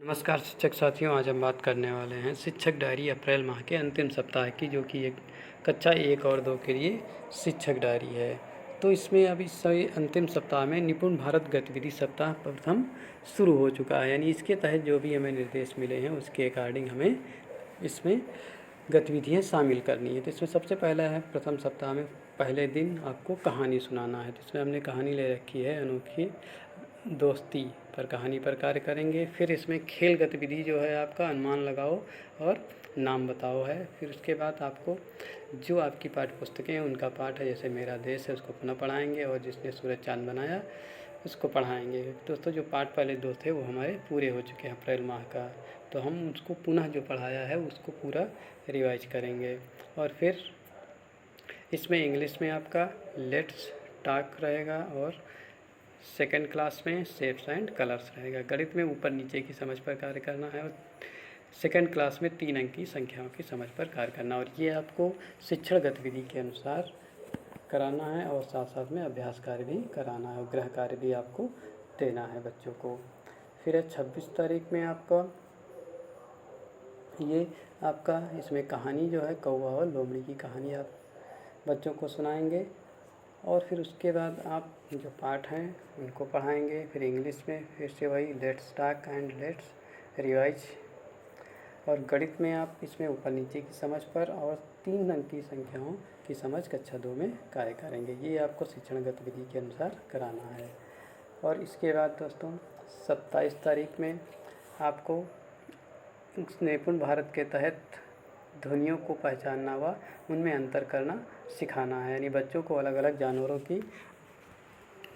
नमस्कार शिक्षक साथियों, आज हम बात करने वाले हैं शिक्षक डायरी अप्रैल माह के अंतिम सप्ताह की, जो कि एक कक्षा 1 और 2 के लिए शिक्षक डायरी है। तो इसमें अभी सभी अंतिम सप्ताह में निपुण भारत गतिविधि सप्ताह प्रथम शुरू हो चुका है। यानी इसके तहत जो भी हमें निर्देश मिले हैं उसके अकॉर्डिंग हमें इसमें गतिविधियाँ शामिल करनी है। तो इसमें सबसे पहला है, प्रथम सप्ताह में पहले दिन आपको कहानी सुनाना है। तो इसमें हमने कहानी ले रखी है अनोखी दोस्ती पर, कहानी पर कार्य करेंगे। फिर इसमें खेल गतिविधि जो है आपका अनुमान लगाओ और नाम बताओ है। फिर उसके बाद आपको जो आपकी पाठ्य पुस्तकें हैं उनका पाठ है, जैसे मेरा देश है उसको पुनः पढ़ाएंगे और जिसने सूरज चाँद बनाया उसको पढ़ाएंगे। दोस्तों जो पाठ पहले 2 थे वो हमारे पूरे हो चुके हैं अप्रैल माह का, तो हम उसको पुनः जो पढ़ाया है उसको पूरा रिवाइज करेंगे। और फिर इसमें इंग्लिश में आपका लेट्स टॉक रहेगा और सेकेंड क्लास में शेप्स एंड कलर्स रहेगा। गणित में ऊपर नीचे की समझ पर कार्य करना है और सेकेंड क्लास में 3 अंक की संख्याओं की समझ पर कार्य करना। और ये आपको शिक्षण गतिविधि के अनुसार कराना है और साथ साथ में अभ्यास कार्य भी कराना है और गृह कार्य भी आपको देना है बच्चों को। फिर है 26 तारीख में आपका ये आपका इसमें कहानी जो है कौवा और लोमड़ी की कहानी आप बच्चों को सुनाएंगे। और फिर उसके बाद आप जो पाठ हैं उनको पढ़ाएंगे। फिर इंग्लिश में फिर से वही let's talk and let's revise. और गणित में आप इसमें ऊपर नीचे की समझ पर और 3 अंक की संख्याओं की समझ कक्षा 2 में कार्य करेंगे। ये आपको शिक्षण गतिविधि के अनुसार कराना है। और इसके बाद दोस्तों 27 तारीख में आपको निपुण भारत के तहत ध्वनियों को पहचानना व उनमें अंतर करना सिखाना है। यानी बच्चों को अलग अलग जानवरों की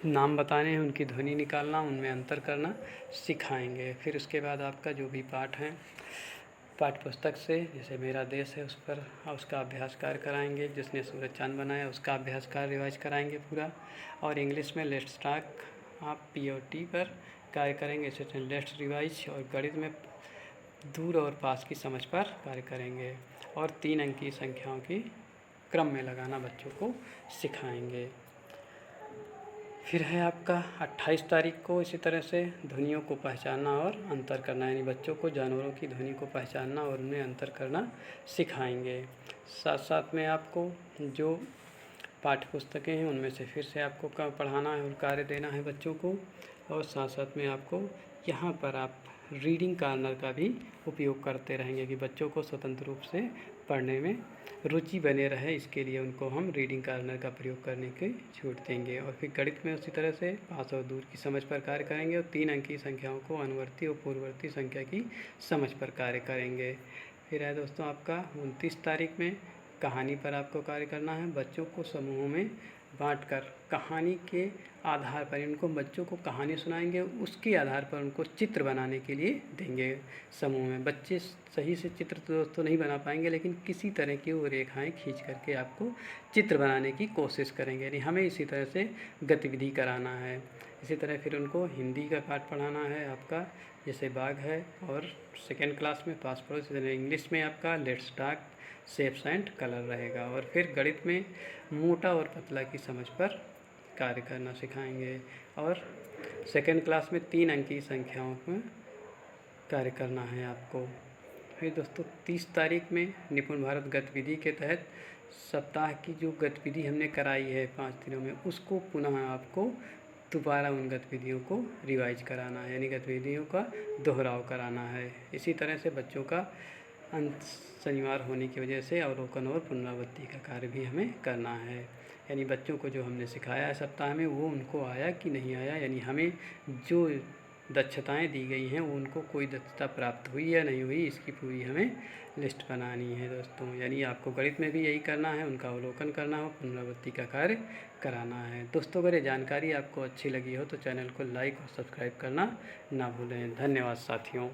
नाम बताने हैं, उनकी ध्वनि निकालना, उनमें अंतर करना सिखाएंगे। फिर उसके बाद आपका जो भी पाठ है पाठ्य पुस्तक से, जैसे मेरा देश है उस पर उसका अभ्यास कार्य कराएंगे। जिसने सूरज चाँद बनाया उसका अभ्यास कार्य रिवाइज कराएंगे पूरा। और इंग्लिश में लेट्स टॉक आप POT पर कार्य करेंगे, इसे लेट्स रिवाइज। और गणित में दूर और पास की समझ पर कार्य करेंगे और 3 अंक की संख्याओं की क्रम में लगाना बच्चों को सिखाएंगे। फिर है आपका 28 तारीख को इसी तरह से ध्वनियों को पहचानना और अंतर करना, यानी बच्चों को जानवरों की ध्वनि को पहचानना और उनमें अंतर करना सिखाएंगे। साथ साथ में आपको जो पाठ्य पुस्तकें हैं उनमें से फिर से आपको पढ़ाना है और कार्य देना है बच्चों को। और साथ साथ में आपको यहाँ पर आप रीडिंग कार्नर का भी उपयोग करते रहेंगे कि बच्चों को स्वतंत्र रूप से पढ़ने में रुचि बने रहे, इसके लिए उनको हम रीडिंग कार्नर का प्रयोग करने की छूट देंगे। और फिर गणित में उसी तरह से पास और दूर की समझ पर कार्य करेंगे और 3 अंक की संख्याओं को अनुवर्ती और पूर्ववर्ती संख्या की समझ पर कार्य करेंगे। फिर है दोस्तों आपका 29 तारीख में कहानी पर आपको कार्य करना है। बच्चों को समूहों में बांटकर कहानी के आधार पर, उनको बच्चों को कहानी सुनाएंगे, उसके आधार पर उनको चित्र बनाने के लिए देंगे समूह में। बच्चे सही से चित्र तो दोस्तों नहीं बना पाएंगे, लेकिन किसी तरह की वो रेखाएं खींच करके आपको चित्र बनाने की कोशिश करेंगे। यानी हमें इसी तरह से गतिविधि कराना है। इसी तरह फिर उनको हिंदी का पाठ पढ़ाना है आपका, जैसे बाघ है और सेकेंड क्लास में पास पढ़ो। इसी तरह इंग्लिश में आपका let's talk shapes and colour रहेगा। और फिर गणित में मोटा और पतला की समझ पर कार्य करना सिखाएंगे। और सेकेंड क्लास में 3 अंक की संख्याओं में कार्य करना है आपको। फिर दोस्तों 30 तारीख में निपुण भारत गतिविधि के तहत सप्ताह की जो गतिविधि हमने कराई है 5 दिनों में, उसको पुनः आपको दोबारा उन गतिविधियों को रिवाइज कराना है, यानी गतिविधियों का दोहराव कराना है। इसी तरह से बच्चों का अंत शनिवार होने की वजह से अवलोकन और पुनरावृत्ति का कार्य भी हमें करना है। यानी बच्चों को जो हमने सिखाया है सप्ताह में वो उनको आया कि नहीं आया, यानी हमें जो दक्षताएं दी गई हैं वो उनको कोई दक्षता प्राप्त हुई या नहीं हुई, इसकी पूरी हमें लिस्ट बनानी है दोस्तों। यानी आपको गणित में भी यही करना है, उनका अवलोकन करना हो, पुनरावृत्ति का कार्य कराना है। दोस्तों अगर ये जानकारी आपको अच्छी लगी हो तो चैनल को लाइक और सब्सक्राइब करना ना भूलें। धन्यवाद साथियों।